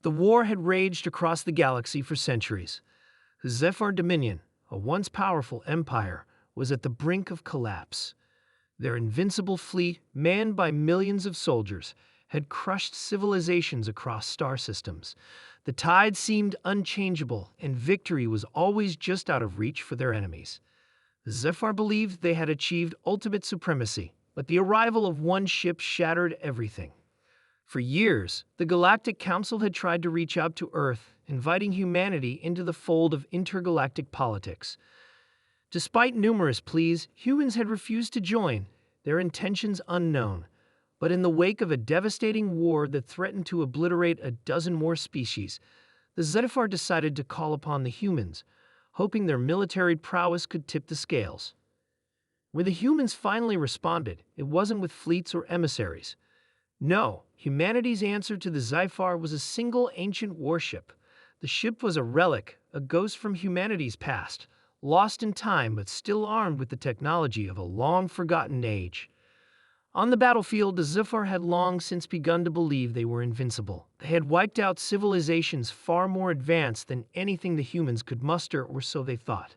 The war had raged across the galaxy for centuries. The Zephyr Dominion, a once powerful empire, was at the brink of collapse. Their invincible fleet, manned by millions of soldiers, had crushed civilizations across star systems. The tide seemed unchangeable, and victory was always just out of reach for their enemies. The Zephyr believed they had achieved ultimate supremacy, but the arrival of one ship shattered everything. For years, the Galactic Council had tried to reach out to Earth, inviting humanity into the fold of intergalactic politics. Despite numerous pleas, humans had refused to join, their intentions unknown. But in the wake of a devastating war that threatened to obliterate a dozen more species, the Zephyr decided to call upon the humans, hoping their military prowess could tip the scales. When the humans finally responded, it wasn't with fleets or emissaries. No, humanity's answer to the Zephyr was a single ancient warship. The ship was a relic, a ghost from humanity's past, lost in time but still armed with the technology of a long-forgotten age. On the battlefield, the Zephyr had long since begun to believe they were invincible. They had wiped out civilizations far more advanced than anything the humans could muster, or so they thought.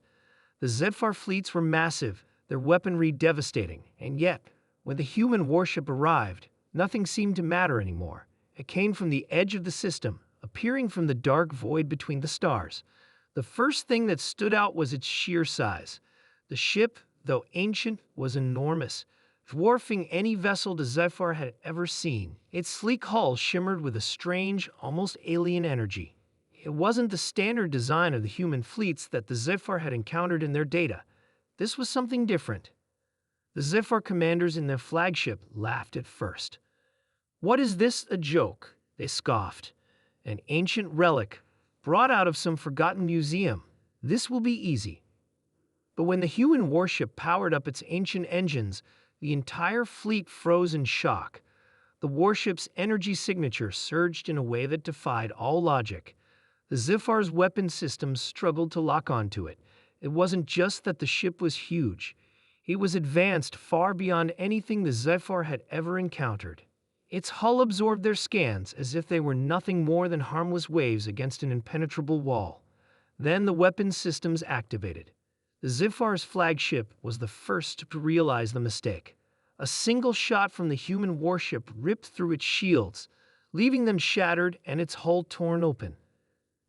The Zephyr fleets were massive, their weaponry devastating, and yet, when the human warship arrived, nothing seemed to matter anymore. It came from the edge of the system, appearing from the dark void between the stars. The first thing that stood out was its sheer size. The ship, though ancient, was enormous, dwarfing any vessel the Zephyr had ever seen. Its sleek hull shimmered with a strange, almost alien energy. It wasn't the standard design of the human fleets that the Zephyr had encountered in their data. This was something different. The Zephyr commanders in their flagship laughed at first. "What is this, a joke?" they scoffed. "An ancient relic, brought out of some forgotten museum. This will be easy." But when the human warship powered up its ancient engines, the entire fleet froze in shock. The warship's energy signature surged in a way that defied all logic. The Zephyr's weapon systems struggled to lock onto it. It wasn't just that the ship was huge. It was advanced far beyond anything the Zephyr had ever encountered. Its hull absorbed their scans as if they were nothing more than harmless waves against an impenetrable wall. Then the weapon systems activated. The Zephyr's flagship was the first to realize the mistake. A single shot from the human warship ripped through its shields, leaving them shattered and its hull torn open.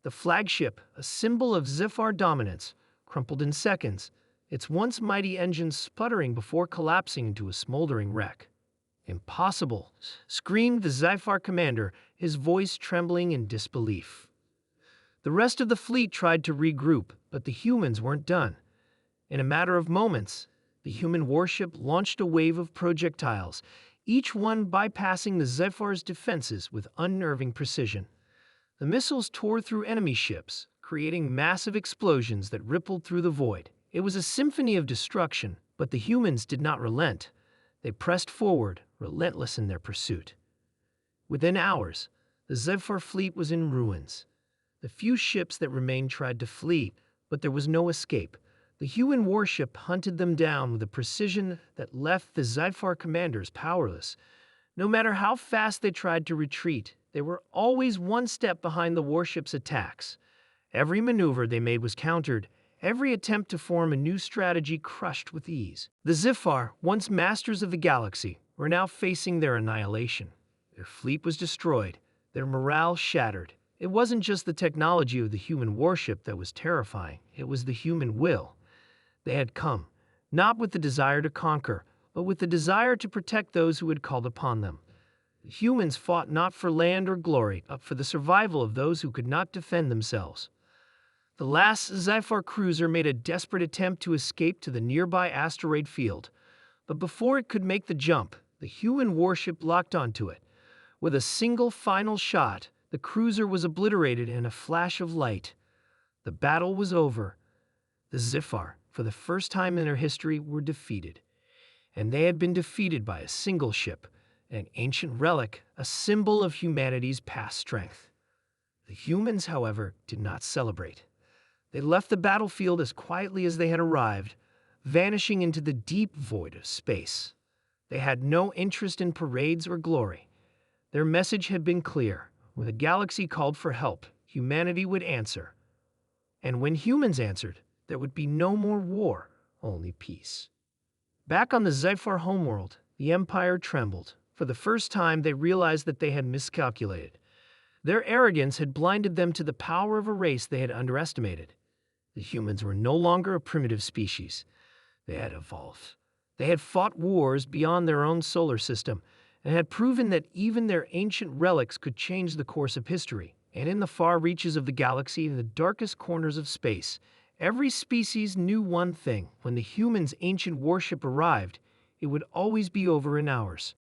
The flagship, a symbol of Zephyr dominance, crumpled in seconds, its once mighty engines sputtering before collapsing into a smoldering wreck. "Impossible!" screamed the Zephyr commander, his voice trembling in disbelief. The rest of the fleet tried to regroup, but the humans weren't done. In a matter of moments, the human warship launched a wave of projectiles, each one bypassing the Zephyr's defenses with unnerving precision. The missiles tore through enemy ships, creating massive explosions that rippled through the void. It was a symphony of destruction, but the humans did not relent. They pressed forward, relentless in their pursuit. Within hours, the Zephyr fleet was in ruins. The few ships that remained tried to flee, but there was no escape. The human warship hunted them down with a precision that left the Zephyr commanders powerless. No matter how fast they tried to retreat, they were always one step behind the warship's attacks. Every maneuver they made was countered, every attempt to form a new strategy crushed with ease. The Zephyr, once masters of the galaxy, were now facing their annihilation. Their fleet was destroyed, their morale shattered. It wasn't just the technology of the human warship that was terrifying, it was the human will. They had come, not with the desire to conquer, but with the desire to protect those who had called upon them. The humans fought not for land or glory, but for the survival of those who could not defend themselves. The last Zephyr cruiser made a desperate attempt to escape to the nearby asteroid field, but before it could make the jump, the human warship locked onto it. With a single final shot, the cruiser was obliterated in a flash of light. The battle was over. The Zephyr, for the first time in their history, were defeated. And they had been defeated by a single ship, an ancient relic, a symbol of humanity's past strength. The humans, however, did not celebrate. They left the battlefield as quietly as they had arrived, vanishing into the deep void of space. They had no interest in parades or glory. Their message had been clear. When the galaxy called for help, humanity would answer. And when humans answered, there would be no more war, only peace. Back on the Sci-Fi homeworld, the Empire trembled. For the first time, they realized that they had miscalculated. Their arrogance had blinded them to the power of a race they had underestimated. The humans were no longer a primitive species. They had evolved. They had fought wars beyond their own solar system and had proven that even their ancient relics could change the course of history. And in the far reaches of the galaxy, in the darkest corners of space, every species knew one thing: when the humans' ancient warship arrived, it would always be over in hours.